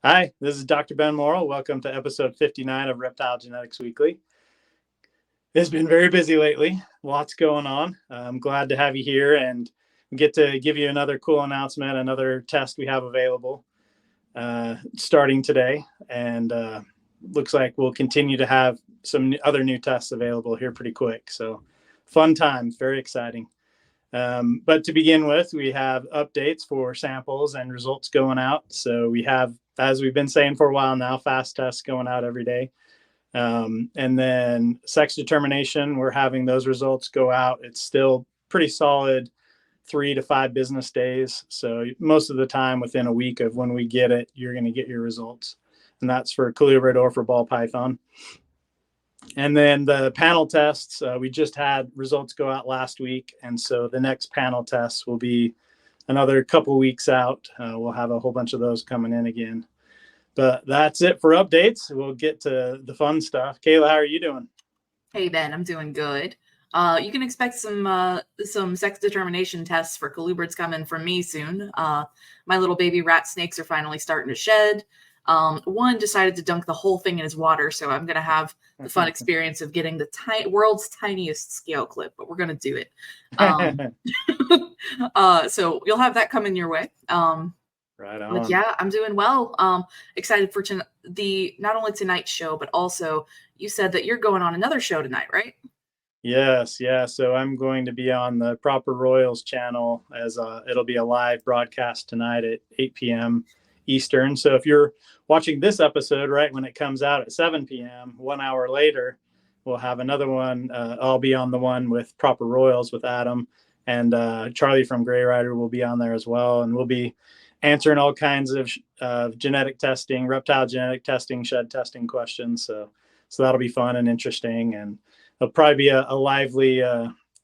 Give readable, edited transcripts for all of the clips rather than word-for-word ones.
Hi, this is Dr. Ben Morrill. Welcome to episode 59 of Reptile Genetics Weekly. It's been very busy lately. Lots going on. I'm glad to have you here and get to give you another cool announcement, another test we have available starting today. And looks like we'll continue to have some other new tests available here pretty quick. So fun times, very exciting. But to begin with, we have updates for samples and results going out. So we have, as we've been saying for a while now, fast tests going out every day. And then sex determination, we're having those results go out. It's still pretty solid 3 to 5 business days. So most of the time within a week of when we get it, you're going to get your results. And that's for colubrid or for ball python. And then the panel tests, we just had results go out last week. And so the next panel tests will be another couple weeks out. We'll have a whole bunch of those coming in again. But that's it for updates. We'll get to the fun stuff. Kayla, how are you doing? Hey, Ben, I'm doing good. You can expect some sex determination tests for colubrids coming from me soon. My little baby rat snakes are finally starting to shed. One decided to dunk the whole thing in his water, so I'm going to have the fun experience of getting the world's tiniest scale clip, but we're going to do it. So you'll have that coming your way. Right on. But yeah, I'm doing well. Excited for not only tonight's show, but also you said that you're going on another show tonight, right? Yes, yeah. So I'm going to be on the Proper Royals channel as it'll be a live broadcast tonight at 8 p.m. Eastern. So if you're watching this episode right when it comes out at 7 p.m., 1 hour later, we'll have another one. I'll be on the one with Proper Royals with Adam, and Charlie from Gray Rider will be on there as well. And we'll be answering all kinds of genetic testing, reptile genetic testing, shed testing questions. So that'll be fun and interesting. And there'll probably be a lively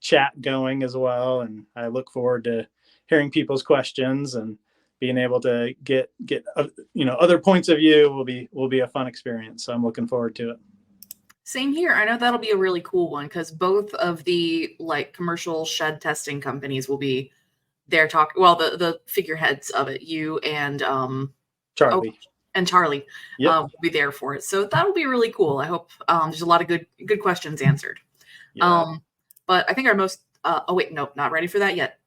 chat going as well. And I look forward to hearing people's questions and being able to get other points of view will be a fun experience. So I'm looking forward to it. Same here. I know that'll be a really cool one because both of the commercial shed testing companies will be there talking. Well, the figureheads of it, you and Charlie. And Charlie will be there for it. So that'll be really cool. I hope there's a lot of good questions answered. Yeah. But I think our most not ready for that yet.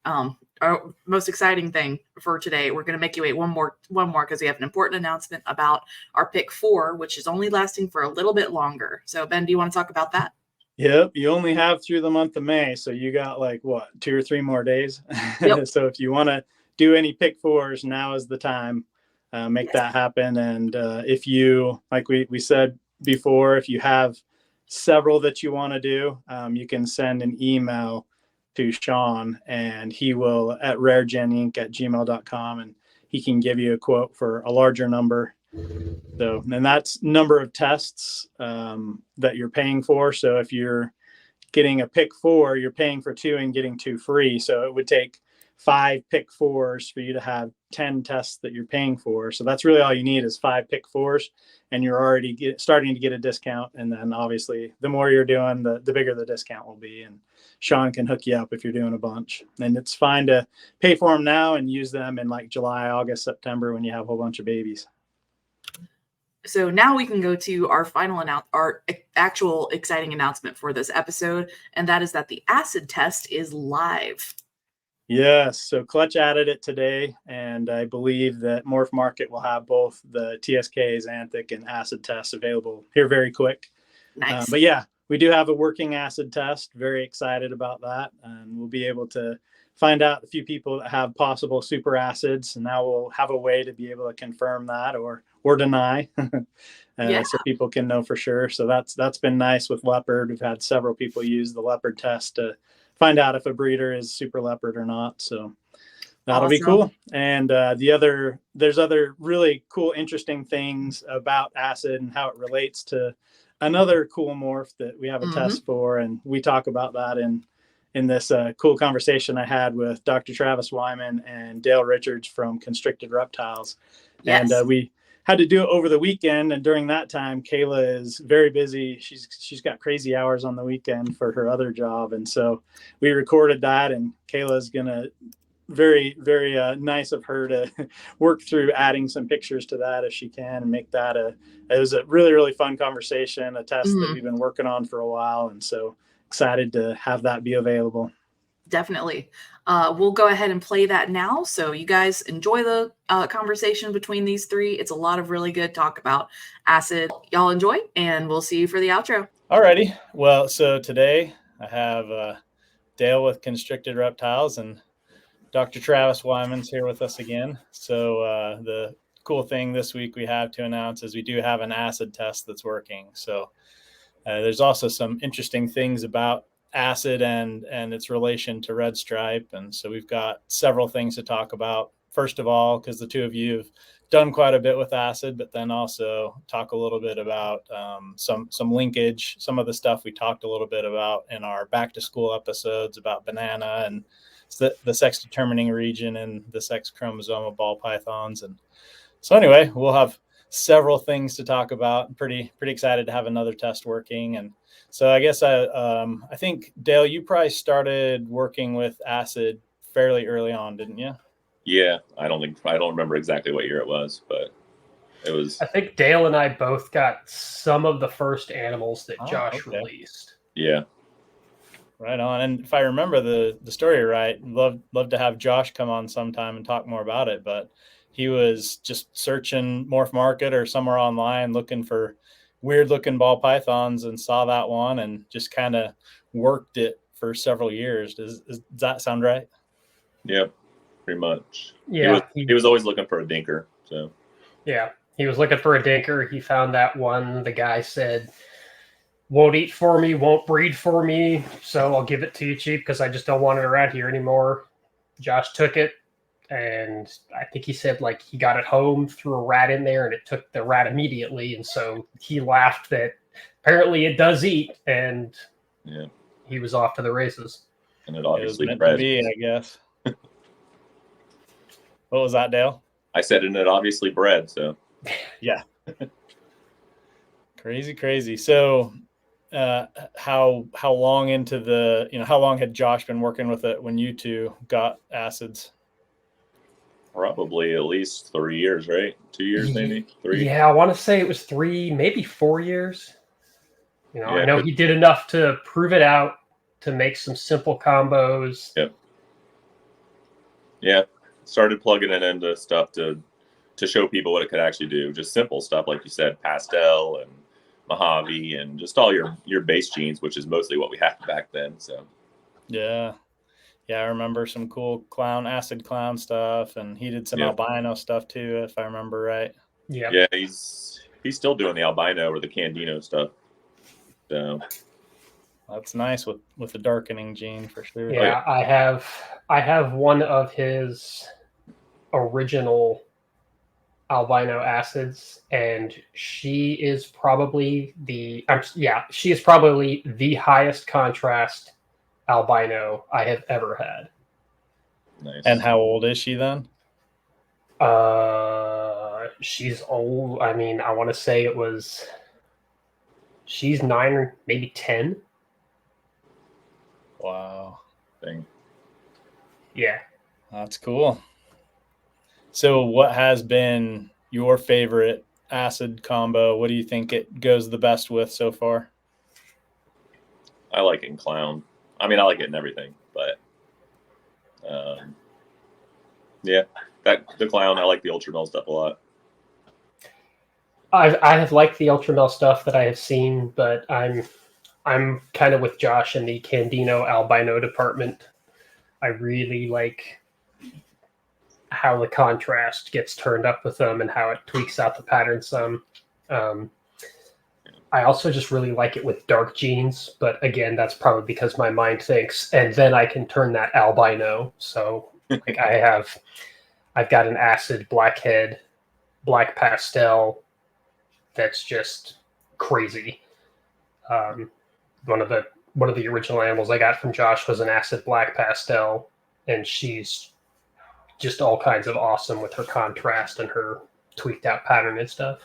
Our most exciting thing for today, we're going to make you wait one more because we have an important announcement about our pick 4, which is only lasting for a little bit longer. So Ben, do you want to talk about that? Yep, you only have through the month of May, so you got 2 or 3 more days. Yep. So if you want to do any pick 4s, now is the time. Make that happen. And if you, like we said before, if you have several that you want to do, you can send an email to Sean, and he will at raregeninc@gmail.com, and he can give you a quote for a larger number. So, and that's number of tests that you're paying for. So if you're getting a pick 4, you're paying for 2 and getting 2 free. So it would take 5 pick 4s for you to have 10 tests that you're paying for. So that's really all you need is 5 pick 4s, and you're already starting to get a discount. And then obviously the more you're doing, the bigger the discount will be. And Sean can hook you up if you're doing a bunch. And it's fine to pay for them now and use them in July, August, September when you have a whole bunch of babies. So now we can go to our our actual exciting announcement for this episode, and that is that the acid test is live. Yes, so Clutch added it today, and I believe that Morph Market will have both the TSK, Xanthic, and acid tests available here very quick. Nice. But yeah, we do have a working acid test. Very excited about that, and we'll be able to find out a few people that have possible super acids, and now we'll have a way to be able to confirm that or deny, so people can know for sure. So that's been nice with leopard. We've had several people use the leopard test to find out if a breeder is super leopard or not. So that'll be cool. And there's other really cool, interesting things about acid and how it relates to another cool morph that we have a test for. And we talk about that in this cool conversation I had with Dr. Travis Wyman and Dale Richards from Constricted Reptiles. Yes. And we had to do it over the weekend, and during that time Kayla is very busy. She's got crazy hours on the weekend for her other job, and so we recorded that, and Kayla's gonna very, very nice of her to work through adding some pictures to that if she can and make that it was a really, really fun conversation, a test that we've been working on for a while. And so excited to have that be available. Definitely. We'll go ahead and play that now. So you guys enjoy the conversation between these three. It's a lot of really good talk about acid. Y'all enjoy, and we'll see you for the outro. Alrighty. Well, so today I have Dale with Constricted Reptiles and Dr. Travis Wyman's here with us again. So the cool thing this week we have to announce is we do have an acid test that's working. So there's also some interesting things about acid and its relation to red stripe. And so we've got several things to talk about. First of all, because the two of you have done quite a bit with acid, but then also talk a little bit about some linkage, some of the stuff we talked a little bit about in our back to school episodes about banana and the sex determining region and the sex chromosome of ball pythons. And so anyway, we'll have several things to talk about. I'm pretty excited to have another test working. And so I guess I think, Dale, you probably started working with acid fairly early on, didn't you? Yeah, I don't remember exactly what year it was, but it was. I think Dale and I both got some of the first animals that Josh released. Yeah. Right on. And if I remember the story right, love to have Josh come on sometime and talk more about it. But he was just searching Morph Market or somewhere online looking for weird looking ball pythons and saw that one and just kind of worked it for several years. Does that sound right? Yep, pretty much. Yeah. He was always looking for a dinker. So yeah, he was looking for a dinker. He found that one. The guy said, won't eat for me, won't breed for me, so I'll give it to you cheap because I just don't want it around here anymore. Josh took it, and I think he said like he got it home, threw a rat in there, and it took the rat immediately. And so he laughed that apparently it does eat, and yeah, he was off to the races. And it obviously meant to be, I guess. What was that, Dale? I said, and it obviously bred. So yeah, crazy. So how long into the how long had Josh been working with it when you two got acids? Probably at least 3 years, right? 2 years, maybe 3. Yeah, I want to say it was 3, maybe 4 years. Yeah, I know he did enough to prove it out, to make some simple combos. Yep. Yeah, started plugging it into stuff to show people what it could actually do. Just simple stuff, like you said, pastel and Mojave and just all your base genes, which is mostly what we had back then. So yeah, I remember some cool acid clown stuff, and he did some albino stuff too, if I remember right. Yeah, he's still doing the albino or the Candino stuff. So that's nice with the darkening gene for sure. Yeah, I have one of his original albino acids, and she is probably the highest contrast albino I have ever had. Nice. And how old is she then? She's old. I mean, I want to say she's 9 or maybe 10. Wow. Dang. Yeah. That's cool. So what has been your favorite acid combo? What do you think it goes the best with so far? I like it in clown. I mean, I like it in everything, but the clown, I like the Ultramel stuff a lot. I have liked the Ultramel stuff that I have seen, but I'm kind of with Josh in the Candino albino department. I really like how the contrast gets turned up with them and how it tweaks out the pattern some. I also just really like it with dark genes, but again, that's probably because my mind thinks, and then I can turn that albino. So like I've got an acid blackhead, black pastel that's just crazy. One of the original animals I got from Josh was an acid black pastel, and she's just all kinds of awesome with her contrast and her tweaked out pattern and stuff.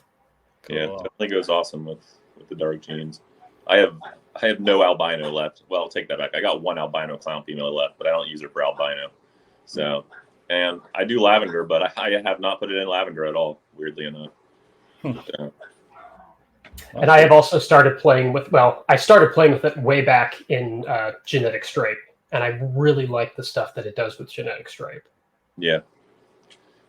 Cool. Yeah, definitely goes awesome with the dark genes. I have no albino left. Well, I'll take that back. I got one albino clown female left, but I don't use her for albino. So, and I do lavender, but I have not put it in lavender at all, weirdly enough. So. And I have also started playing with, I started playing with it way back in Genetic Stripe, and I really like the stuff that it does with Genetic Stripe. Yeah.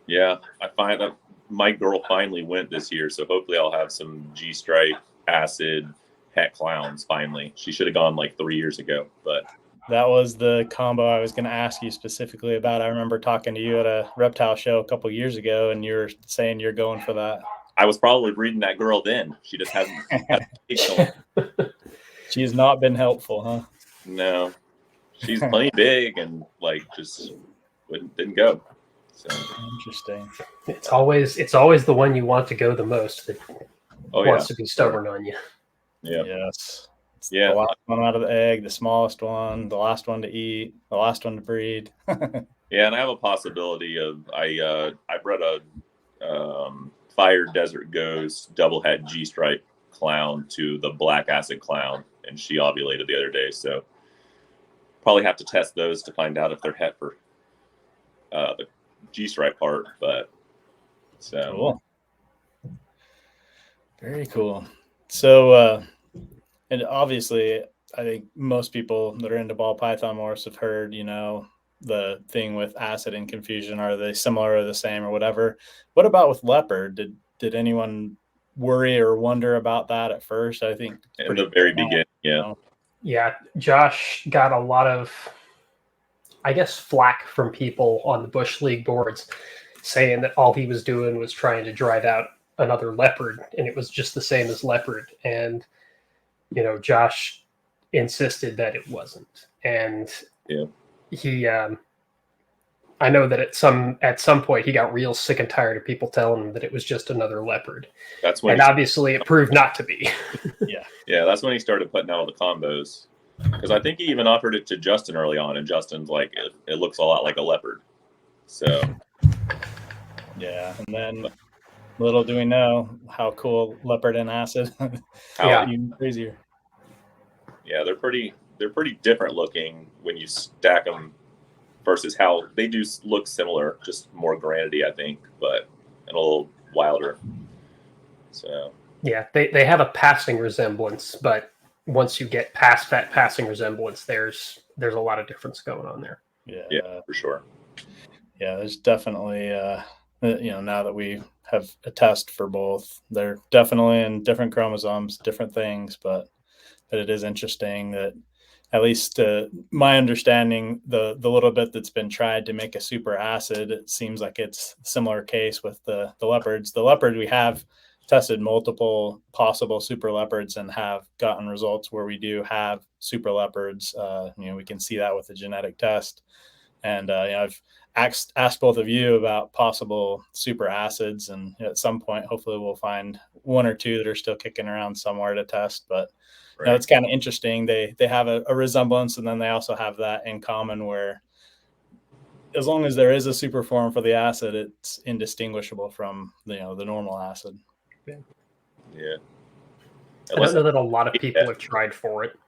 Yeah, I find that my girl finally went this year, so hopefully I'll have some G-Stripe, Acid, Het Clowns finally. She should have gone like 3 years ago, but... That was the combo I was going to ask you specifically about. I remember talking to you at a reptile show a couple years ago, and you were saying you're going for that. I was probably breeding that girl then. She just hasn't. She has not been helpful, huh? No, she's plenty big and like just didn't go. So interesting. It's always the one you want to go the most that wants to be stubborn on you. Yeah. Yes. It's the last one out of the egg, the smallest one, the last one to eat, the last one to breed. Yeah, and I have a possibility of I bred a Fire Desert Ghost double het G-Stripe clown to the Black Acid clown, and she ovulated the other day, so probably have to test those to find out if they're het for the G-Stripe part, but so cool. Very cool. So and obviously I think most people that are into ball python morphs have heard, the thing with acid and confusion. Are they similar or the same or whatever? What about with leopard? Did anyone worry or wonder about that at first? I think in the very beginning, yeah. Josh got a lot of, I guess, flack from people on the Bush League boards saying that all he was doing was trying to drive out another leopard, and it was just the same as leopard. And Josh insisted that it wasn't, and he I know that at some point he got real sick and tired of people telling him that it was just another leopard. That's when, and obviously it proved not to be. Yeah, that's when he started putting out all the combos, because I think he even offered it to Justin early on, and Justin's like, it looks a lot like a leopard. So yeah, and then little do we know how cool leopard and acid even crazier. Yeah, they're pretty different looking when you stack them versus how they do look similar, just more granity, I think, but and a little wilder. So yeah, they have a passing resemblance, but once you get past that passing resemblance, there's a lot of difference going on there. Yeah, for sure. Yeah, there's definitely now that we have a test for both, they're definitely in different chromosomes, different things, but it is interesting that, at least my understanding, the little bit that's been tried to make a super acid, it seems like it's a similar case with the leopards. The leopard, we have tested multiple possible super leopards and have gotten results where we do have super leopards. We can see that with the genetic test. And I've asked both of you about possible super acids, and at some point, hopefully we'll find one or two that are still kicking around somewhere to test. But it's kind of interesting. They have a resemblance, and then they also have that in common where, as long as there is a super form for the acid, it's indistinguishable from the normal acid. Yeah. I don't know that a lot of people have tried for it.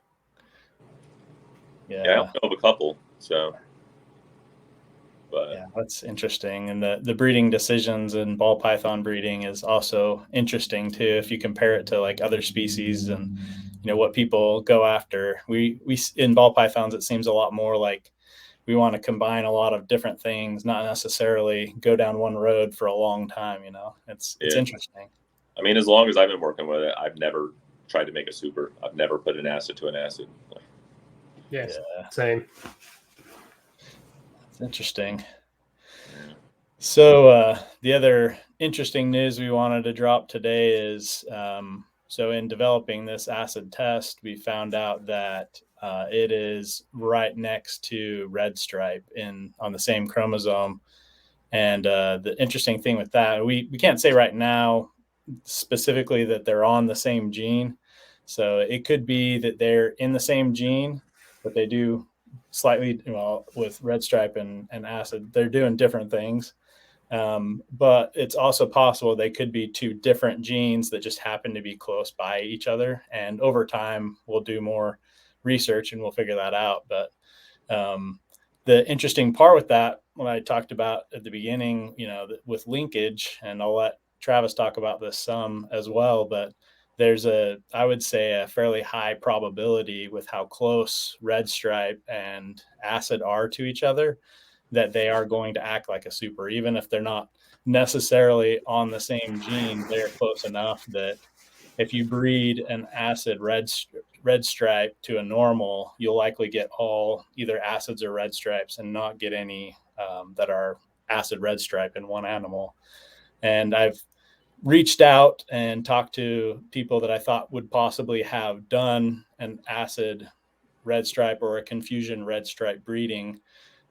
Yeah, I know of a couple. So, but yeah, that's interesting. And the breeding decisions in ball python breeding is also interesting too. If you compare it to like other species and what people go after, we in ball pythons, it seems a lot more like we want to combine a lot of different things, not necessarily go down one road for a long time. It's interesting. I mean, as long as I've been working with it, I've never tried to make a super. I've never put an acid to an acid. Yeah. Same. It's interesting. So the other interesting news we wanted to drop today is, so in developing this acid test, we found out that it is right next to red stripe on the same chromosome. And the interesting thing with that, we can't say right now specifically that they're on the same gene. So it could be that they're in the same gene, but they do slightly, with red stripe and acid, they're doing different things. But it's also possible they could be two different genes that just happen to be close by each other. And over time, we'll do more research and we'll figure that out. But the interesting part with that what I talked about at the beginning, with linkage, and I'll let Travis talk about this some as well, but there's I would say a fairly high probability with how close red stripe and acid are to each other that they are going to act like a super, even if they're not necessarily on the same gene. They're close enough that if you breed an acid red stripe to a normal, you'll likely get all either acids or red stripes and not get any that are acid red stripe in one animal. And I've reached out and talked to people that I thought would possibly have done an acid red stripe or a confusion red stripe breeding.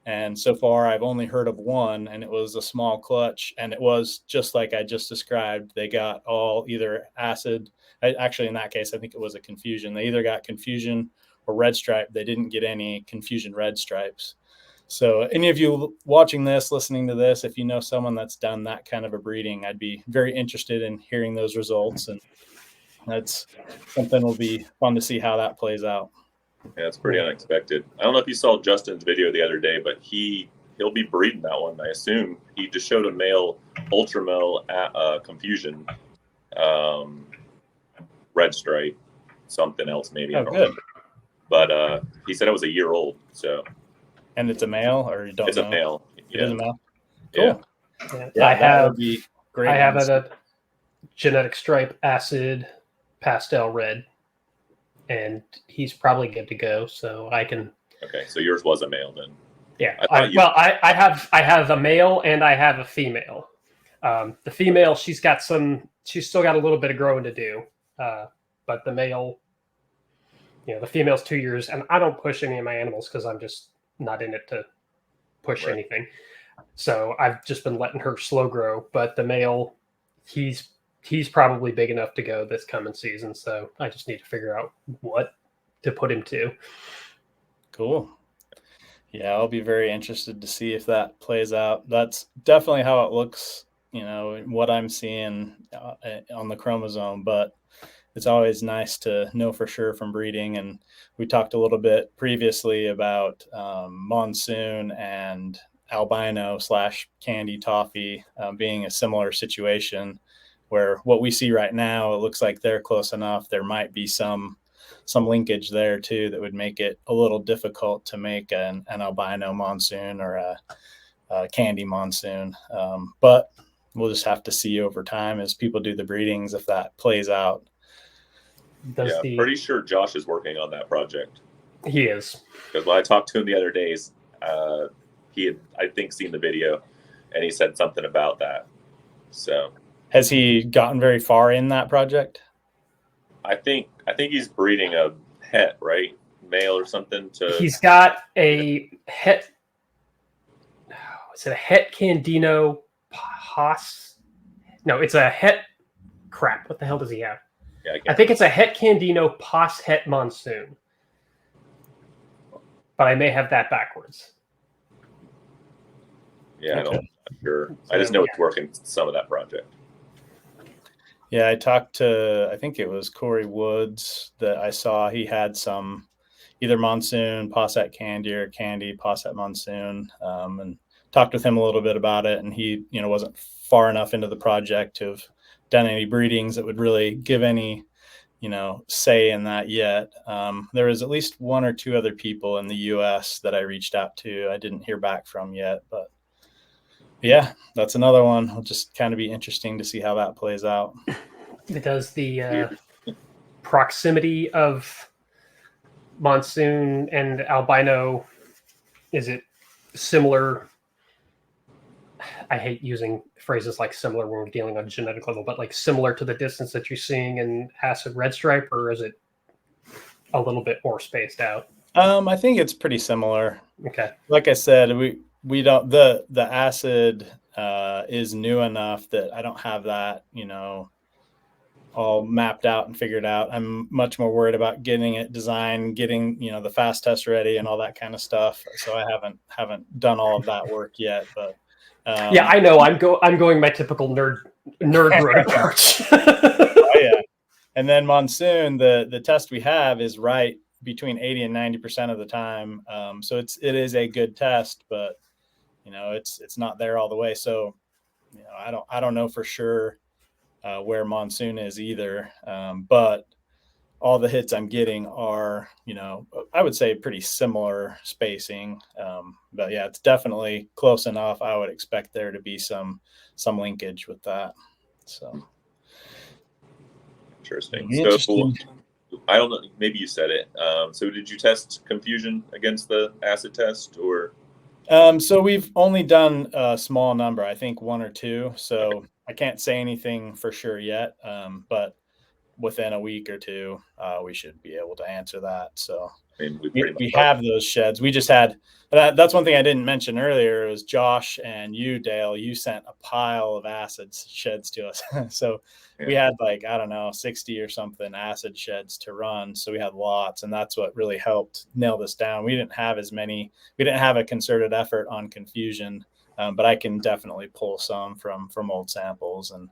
And so far I've only heard of one, and it was a small clutch, and it was just like I just described. They got all either acid. Actually, in that case, I think it was a confusion. They either got confusion or red stripe. They didn't get any confusion red stripes. So any of you watching this, listening to this, if you know someone that's done that kind of a breeding, I'd be very interested in hearing those results. And that's something will be fun to see how that plays out. Yeah, it's pretty unexpected. I don't know if you saw Justin's video the other day, but he'll be breeding that one, I assume. He just showed a male ultramel confusion red stripe, something else maybe. Oh, good. But he said it was a year old, so. And it's a male, or you don't know? It's a male. It is a male? Cool. Yeah. I have great. I have a genetic stripe acid pastel red, and he's probably good to go. So I can. Okay, so yours was a male then. Yeah. I have a male and I have a female. The female, she's still got a little bit of growing to do, but the male, the female's 2 years, and I don't push any of my animals because I'm just not in it to push anything. So I've just been letting her slow grow. But the male, he's probably big enough to go this coming season. So I just need to figure out what to put him to. Cool. Yeah, I'll be very interested to see if that plays out. That's definitely how it looks, what I'm seeing on the chromosome, but it's always nice to know for sure from breeding. And we talked a little bit previously about monsoon and albino / candy toffee being a similar situation, where what we see right now, it looks like they're close enough. There might be some linkage there too that would make it a little difficult to make an albino monsoon or a candy monsoon. But we'll just have to see over time as people do the breedings if that plays out. Pretty sure Josh is working on that project. He is. Because when I talked to him the other days, he had, I think, seen the video, and he said something about that. So, has he gotten very far in that project? I think he's breeding a het, right? Male or something. He's got a het. Is it a het Candino pos? No, it's a het. Crap! What the hell does he have? I think it's a het Candino pos het monsoon, but I may have that backwards. Yeah, I'm not sure. I just know it's working some of that project. Yeah, I talked to, I think it was Corey Woods that I saw. He had some either monsoon, posset candy, or candy, posset monsoon, and talked with him a little bit about it. And he, wasn't far enough into the project to have done any breedings that would really give any, say in that yet. There was at least one or two other people in the U.S. that I reached out to. I didn't hear back from yet, but yeah, that's another one. It'll just kind of be interesting to see how that plays out. Does the proximity of monsoon and albino, is it similar? I hate using phrases like similar when we're dealing on a genetic level, but like similar to the distance that you're seeing in acid red stripe, or is it a little bit more spaced out? I think it's pretty similar. Okay. Like I said, we don't, the acid is new enough that I don't have that, all mapped out and figured out. I'm much more worried about getting it designed, getting, the fast test ready and all that kind of stuff. So I haven't done all of that work yet, but yeah, I know. I'm going my typical nerd road approach. Oh, yeah. And then monsoon, the test we have is right between 80 and 90% of the time. So it is a good test, but it's not there all the way. So, I don't know for sure where monsoon is either. But all the hits I'm getting are, I would say pretty similar spacing. But yeah, it's definitely close enough. I would expect there to be some linkage with that. So interesting. Interesting. So I don't know, maybe you said it. So did you test confusion against the acid test, or? So we've only done a small number, I think 1 or 2. So I can't say anything for sure yet. But within a week or 2, we should be able to answer that. So I mean, we have those sheds. We just had that's one thing I didn't mention earlier. It was Josh and you, Dale. You sent a pile of acid sheds to us. So we had like, I don't know, 60 or something acid sheds to run. So we had lots, and that's what really helped nail this down. We didn't have as many. We didn't have a concerted effort on confusion, but I can definitely pull some from old samples and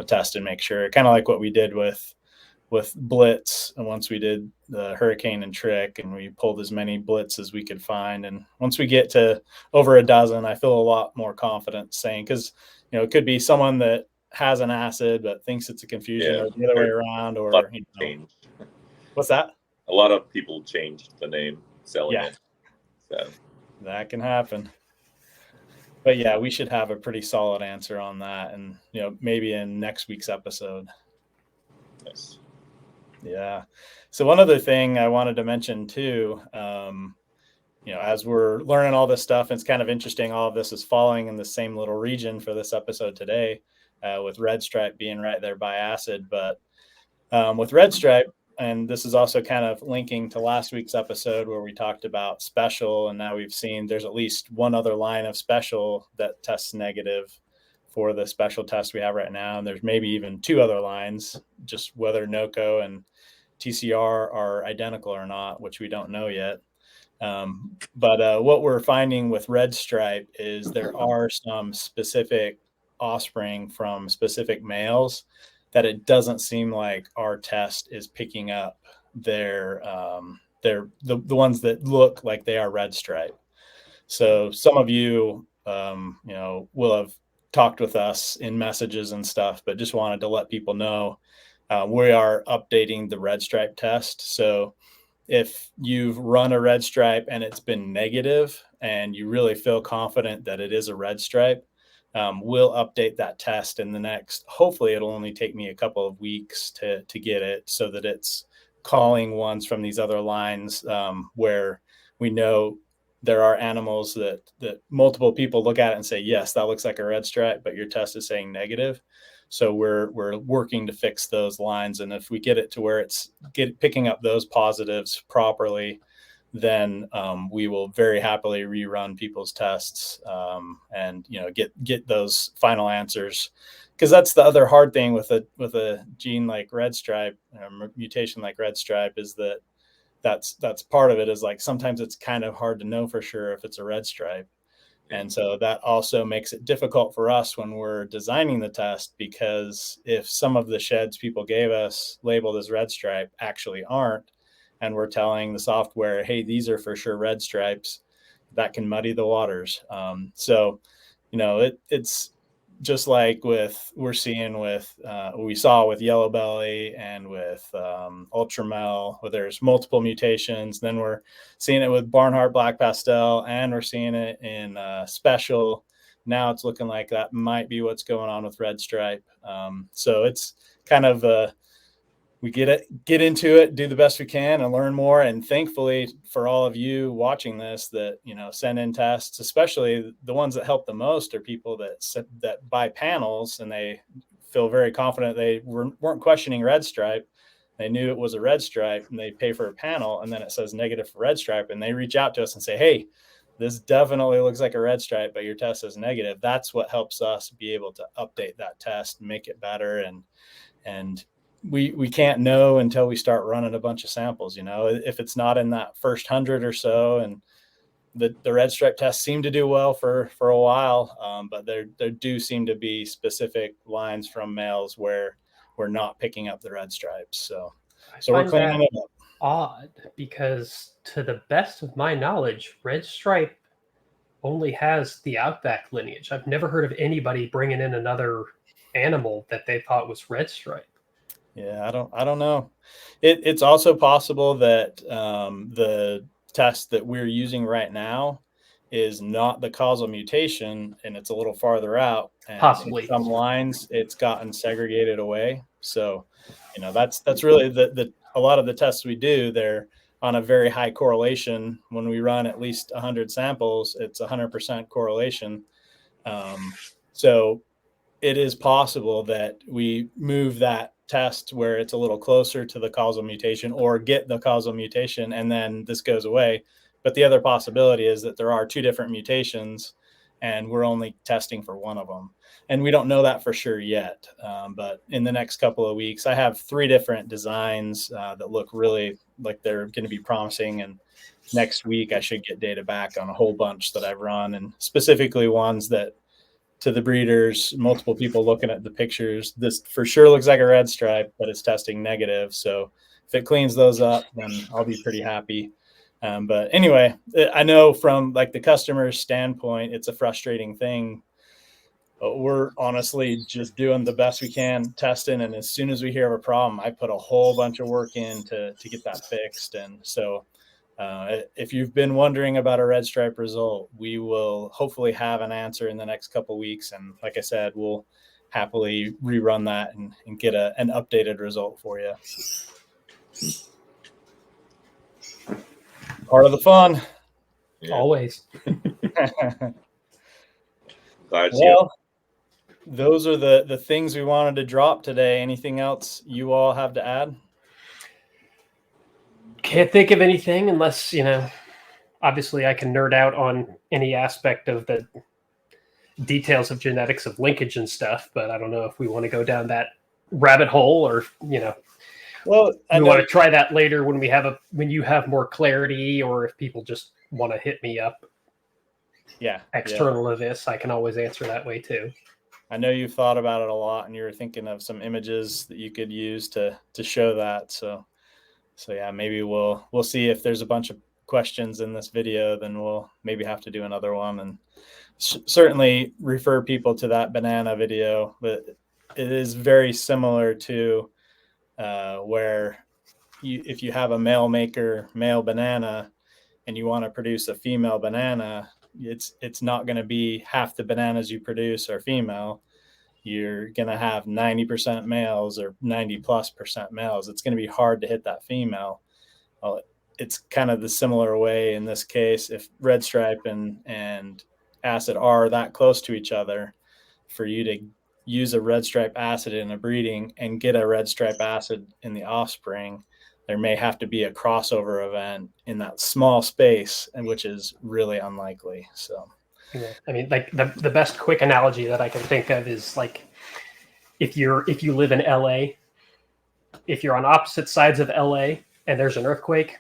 test and make sure. Kind of like what we did with Blitz, and once we did the Hurricane and Trick, and we pulled as many Blitz as we could find. And once we get to over a dozen, I feel a lot more confident saying, because it could be someone that has an acid but thinks it's a confusion, or the other way around, or what's that? A lot of people changed the name selling it, so that can happen. But yeah, we should have a pretty solid answer on that, and maybe in next week's episode. Nice. Yeah. So one other thing I wanted to mention too, as we're learning all this stuff, it's kind of interesting. All of this is falling in the same little region for this episode today, with red stripe being right there by acid. But with red stripe, and this is also kind of linking to last week's episode where we talked about special, and now we've seen there's at least one other line of special that tests negative for the special test we have right now. And there's maybe even 2 other lines, just whether NOCO and TCR are identical or not, which we don't know yet. But what we're finding with red stripe is there are some specific offspring from specific males that it doesn't seem like our test is picking up the ones that look like they are red stripe. So some of you, will have talked with us in messages and stuff, but just wanted to let people know we are updating the red stripe test. So if you've run a red stripe and it's been negative and you really feel confident that it is a red stripe, we'll update that test in the next, hopefully it'll only take me a couple of weeks to get it, so that it's calling ones from these other lines where we know there are animals that multiple people look at it and say, yes, that looks like a red stripe, but your test is saying negative. So we're working to fix those lines. And if we get it to where it's picking up those positives properly, then we will very happily rerun people's tests and get those final answers. Because that's the other hard thing with a gene like red stripe, mutation like red stripe, is that's part of it, is like sometimes it's kind of hard to know for sure if it's a red stripe. And so that also makes it difficult for us when we're designing the test, because if some of the sheds people gave us labeled as red stripe actually aren't, and we're telling the software, hey, these are for sure red stripes, that can muddy the waters. So it's just like we saw with yellow belly and with ultramel, where there's multiple mutations. Then we're seeing it with Barnhart black pastel, and we're seeing it in special. Now it's looking like that might be what's going on with red stripe. So it's kind of we get into it, do the best we can, and learn more. And thankfully for all of you watching this that send in tests, especially the ones that help the most are people that buy panels and they feel very confident they weren't questioning red stripe. They knew it was a red stripe, and they pay for a panel, and then it says negative for red stripe, and they reach out to us and say, hey, this definitely looks like a red stripe, but your test is negative. That's what helps us be able to update that test, make it better. And we can't know until we start running a bunch of samples. If it's not in that first 100 or so, and the red stripe tests seem to do well for a while, but there do seem to be specific lines from males where we're not picking up the red stripes. So we're cleaning it up. Odd, because to the best of my knowledge, red stripe only has the Outback lineage. I've never heard of anybody bringing in another animal that they thought was red stripe. Yeah, I don't know. It's also possible that the test that we're using right now is not the causal mutation, and it's a little farther out. And Possibly. in some lines, it's gotten segregated away. So, that's really the a lot of the tests we do. They're on a very high correlation. When we run at least 100 samples, it's 100% correlation. So it is possible that we move that test where it's a little closer to the causal mutation, or get the causal mutation and then this goes away. But the other possibility is that there are two different mutations and we're only testing for one of them. And we don't know that for sure yet. But in the next couple of weeks, I have 3 different designs that look really like they're going to be promising. And next week, I should get data back on a whole bunch that I've run, and specifically ones that, to the breeders, multiple people looking at the pictures, this for sure looks like a red stripe, but it's testing negative. So if it cleans those up, then I'll be pretty happy. But anyway, I know from like the customer's standpoint, it's a frustrating thing. But we're honestly just doing the best we can testing. And as soon as we hear of a problem, I put a whole bunch of work in to get that fixed. And so if you've been wondering about a red stripe result, we will hopefully have an answer in the next couple of weeks. And like I said, we'll happily rerun that and get an updated result for you. Part of the fun. Yeah. Always. Well, those are the things we wanted to drop today. Anything else you all have to add? Can't think of anything unless, obviously I can nerd out on any aspect of the details of genetics of linkage and stuff, but I don't know if we want to go down that rabbit hole or, well, we want to try that later when you have more clarity, or if people just want to hit me up. Yeah. External to this, I can always answer that way too. I know you've thought about it a lot and you were thinking of some images that you could use to show that. So yeah, maybe we'll see if there's a bunch of questions in this video, then we'll maybe have to do another one, and certainly refer people to that banana video. But it is very similar to where if you have a male banana and you want to produce a female banana, it's not going to be half the bananas you produce are female. You're going to have 90% males or 90+% males. It's going to be hard to hit that female. Well, it's kind of the similar way in this case. If red stripe and acid are that close to each other, for you to use a red stripe acid in a breeding and get a red stripe acid in the offspring, there may have to be a crossover event in that small space, and which is really unlikely. So. Yeah. I mean, like the best quick analogy that I can think of is like if you live in LA, if you're on opposite sides of LA and there's an earthquake,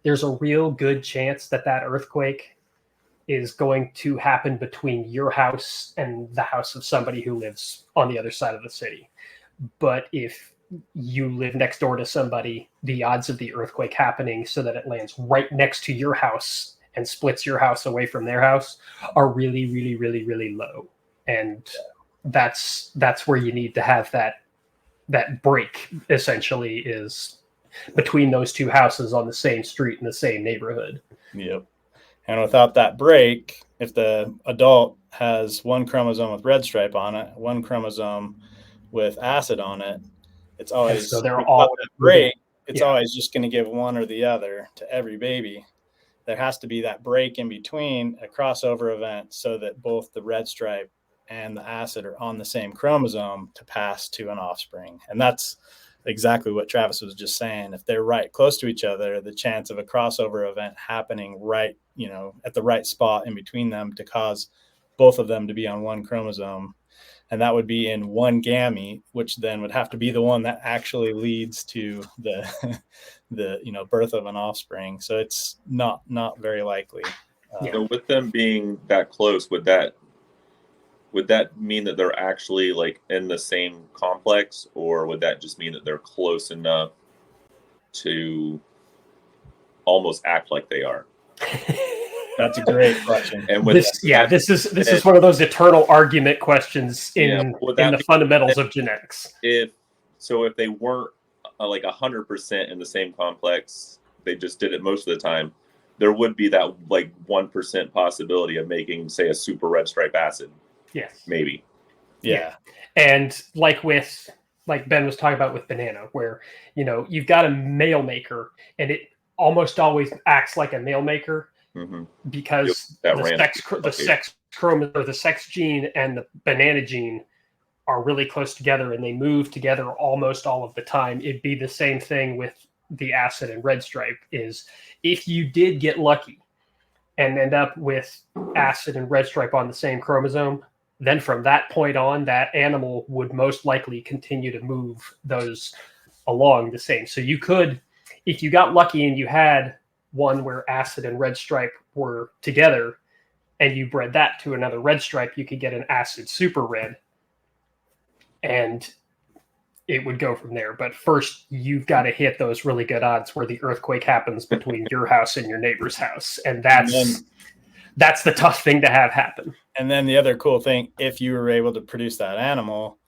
there's a real good chance that earthquake is going to happen between your house and the house of somebody who lives on the other side of the city. But if you live next door to somebody, the odds of the earthquake happening so that it lands right next to your house and splits your house away from their house are really, really, really, really low. And that's where you need to have that break, essentially, is between those two houses on the same street in the same neighborhood. Yep. And without that break, if the adult has one chromosome with red stripe on it, one chromosome with acid on it, it's always, so they're all break. It's always just going to give one or the other to every baby. There has to be that break in between, a crossover event, so that both the red stripe and the acid are on the same chromosome to pass to an offspring. And that's exactly what Travis was just saying. If they're right close to each other, the chance of a crossover event happening right, at the right spot in between them to cause both of them to be on one chromosome. And that would be in one gamete, which then would have to be the one that actually leads to the birth of an offspring. So it's not very likely. So with them being that close, would that mean that they're actually like in the same complex, or would that just mean that they're close enough to almost act like they are? That's a great question. And with this is one of those eternal argument questions in the fundamentals of genetics. If they weren't like 100% in the same complex, they just did it most of the time, there would be that like 1% possibility of making, say, a super red stripe acid. Yes. Maybe. Yeah. And like Ben was talking about with banana, where, you've got a male maker and it almost always acts like a male maker because the sex chromosome or the sex gene and the banana gene are really close together and they move together almost all of the time. It'd be the same thing with the acid and red stripe. Is if you did get lucky and end up with acid and red stripe on the same chromosome, then from that point on, that animal would most likely continue to move those along the same. So you could, if you got lucky and you had one where acid and red stripe were together and you bred that to another red stripe, you could get an acid super red and it would go from there. But first, you've got to hit those really good odds where the earthquake happens between your house and your neighbor's house. And that's the tough thing to have happen. And then the other cool thing, if you were able to produce that animal,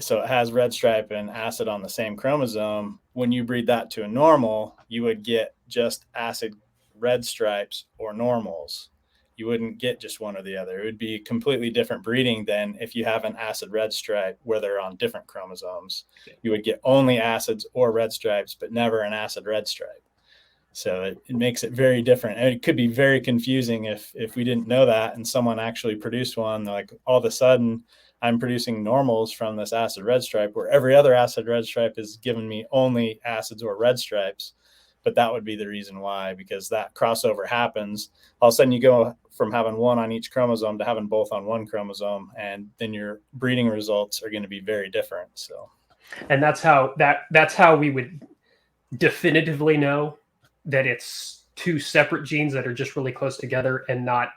so it has red stripe and acid on the same chromosome, when you breed that to a normal, you would get just acid red stripes or normals. You wouldn't get just one or the other. It would be completely different breeding than if you have an acid red stripe where they're on different chromosomes. You would get only acids or red stripes, but never an acid red stripe. So it makes it very different. And it could be very confusing if we didn't know that and someone actually produced one. Like all of a sudden I'm producing normals from this acid red stripe where every other acid red stripe is giving me only acids or red stripes. But that would be the reason why, because that crossover happens. All of a sudden you go from having one on each chromosome to having both on one chromosome, and then your breeding results are going to be very different. So, and that's how we would definitively know that it's two separate genes that are just really close together and not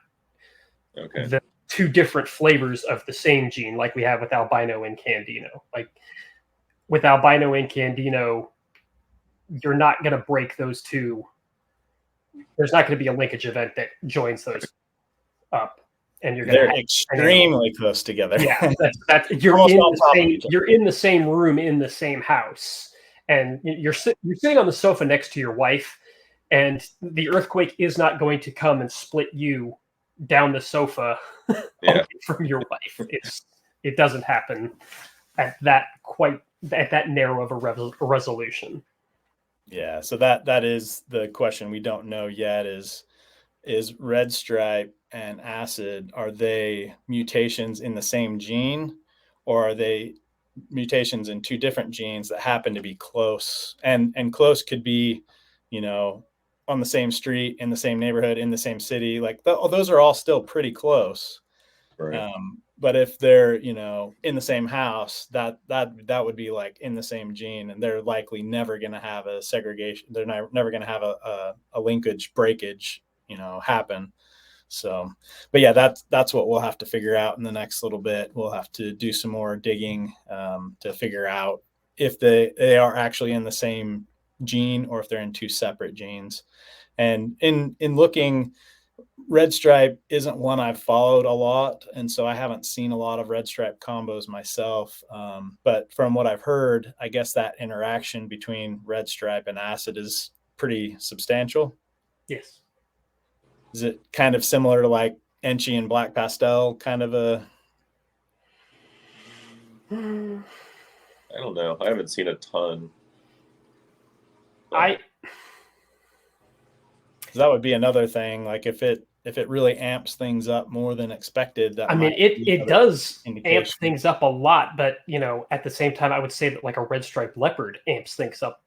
the two different flavors of the same gene, like we have with albino and candino. Like with albino and candino, you're not going to break those two. There's not going to be a linkage event that joins those up, and they're extremely close together. Yeah, you're in the same room in the same house, and you're sitting on the sofa next to your wife, and the earthquake is not going to come and split you down the sofa from your wife. It doesn't happen at that narrow of a resolution. Yeah, so that is the question we don't know yet is red stripe and acid, are they mutations in the same gene, or are they mutations in two different genes that happen to be close? And close could be, on the same street, in the same neighborhood, in the same city. Like those are all still pretty close. Right. But if they're, in the same house, that would be like in the same gene, and they're likely never going to have a segregation. They're never going to have a linkage breakage, happen. So, but yeah, that's what we'll have to figure out in the next little bit. We'll have to do some more digging to figure out if they are actually in the same gene or if they're in two separate genes. And in looking, red stripe isn't one I've followed a lot, and so I haven't seen a lot of red stripe combos myself. But from what I've heard, I guess that interaction between red stripe and acid is pretty substantial. Yes. Is it kind of similar to like Enchi and black pastel kind of a? I don't know. I haven't seen a ton. That would be another thing. Like if it really amps things up more than expected, it does amp things up a lot, but at the same time, I would say that like a red striped leopard amps things up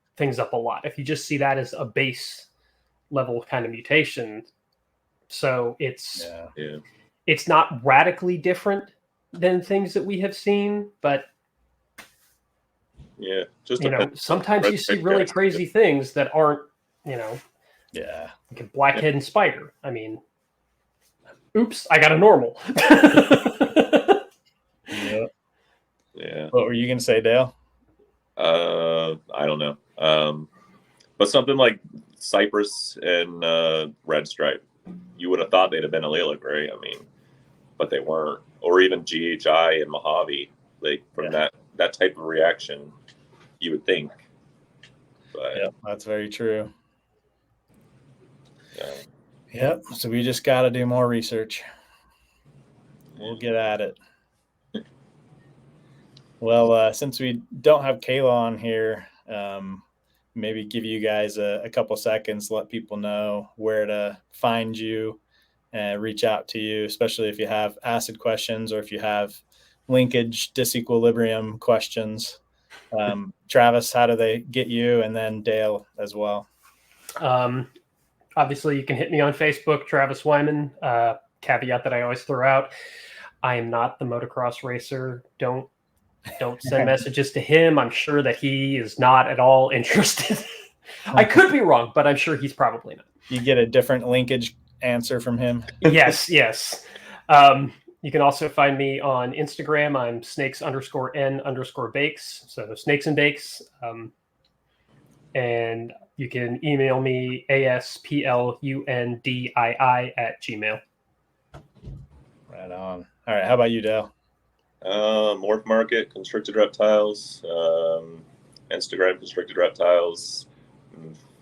a lot. If you just see that as a base level kind of mutation, so it's not radically different than things that we have seen, but just sometimes you see really crazy things that aren't, like a blackhead spider. I mean, oops, I got a normal. Yeah. What were you gonna say, Dale? I don't know. But something like cypress and red stripe you would have thought they'd have been allelic, right? I mean, but they weren't. Or even GHI and Mojave, like from that type of reaction, you would think. But yeah, that's very true. yeah. Yep. So we just got to do more research. We'll get at it. Well, since we don't have Kayla on here, maybe give you guys a couple seconds, let people know where to find you and reach out to you, especially if you have acid questions or if you have linkage disequilibrium questions. Travis, how do they get you? And then Dale as well. Obviously, you can hit me on Facebook, Travis Wyman. Caveat that I always throw out: I am not the motocross racer. Don't send messages to him. I'm sure that he is not at all interested. I could be wrong, but I'm sure he's probably not. You get a different linkage answer from him. Yes. You can also find me on Instagram. I'm snakes_n_bakes. So snakes and bakes. And you can email me asplundii@gmail. Right on. All right. How about you, Dale? Morph Market, Constricted Reptiles, Instagram, Constricted Reptiles,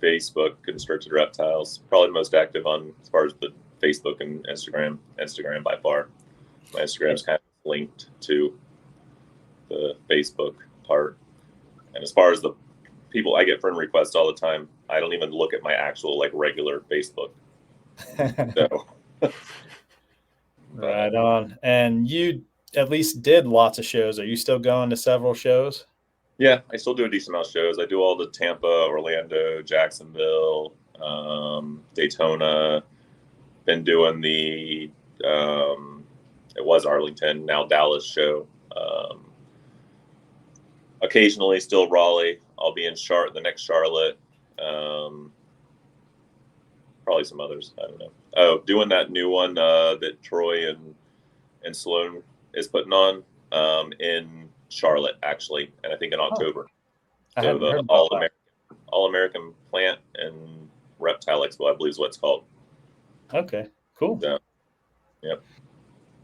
Facebook, Constricted Reptiles. Probably the most active on as far as the Facebook and Instagram. Instagram by far. My Instagram is kind of linked to the Facebook part. And as far as the people, I get friend requests all the time. I don't even look at my actual regular Facebook. So. Right on. And you at least did lots of shows. Are you still going to several shows? Yeah, I still do a decent amount of shows. I do all the Tampa, Orlando, Jacksonville, Daytona. Been doing the it was Arlington, now Dallas show. Occasionally still Raleigh. I'll be in the next Charlotte. Probably some others. I don't know. Oh, doing that new one that Troy and Sloan is putting on in Charlotte, actually, and I think in October. So the All-American Plant and Reptile Expo, I believe is what it's called. Okay, cool. Yeah. Yep.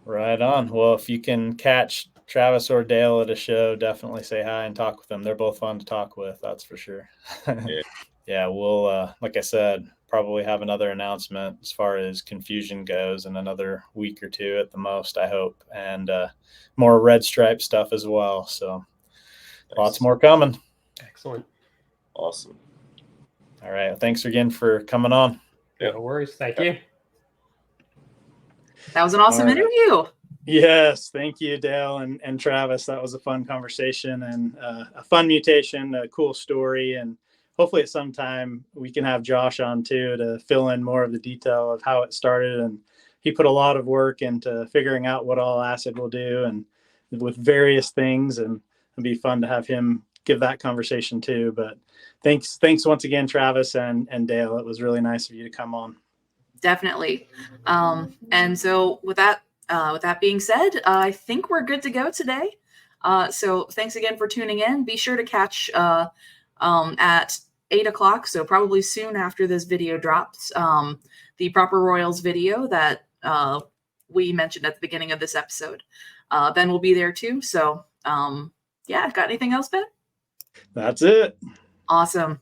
Right on. Well, if you can catch Travis or Dale at a show, definitely say hi and talk with them. They're both fun to talk with, that's for sure. Yeah, we'll, like I said, probably have another announcement as far as confusion goes in another week or two at the most, I hope, and more red stripe stuff as well. So nice. Lots more coming. Excellent. Awesome. All right. Well, thanks again for coming on. No worries. Thank you. That was an awesome interview. Yes. Thank you, Dale and Travis. That was a fun conversation and a fun mutation, a cool story. And hopefully at some time we can have Josh on too to fill in more of the detail of how it started. And he put a lot of work into figuring out what all acid will do and with various things. And it'd be fun to have him give that conversation too. But thanks once again, Travis and Dale. It was really nice of you to come on. Definitely. And so with that being said, I think we're good to go today. So thanks again for tuning in. Be sure to catch at 8:00. So probably soon after this video drops, the Proper Royals video that we mentioned at the beginning of this episode. Ben will be there too. So got anything else, Ben? That's it. Awesome.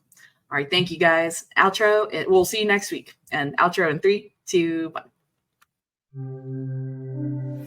All right. Thank you guys. Outro. We'll see you next week. And outro in 3, 2, 1.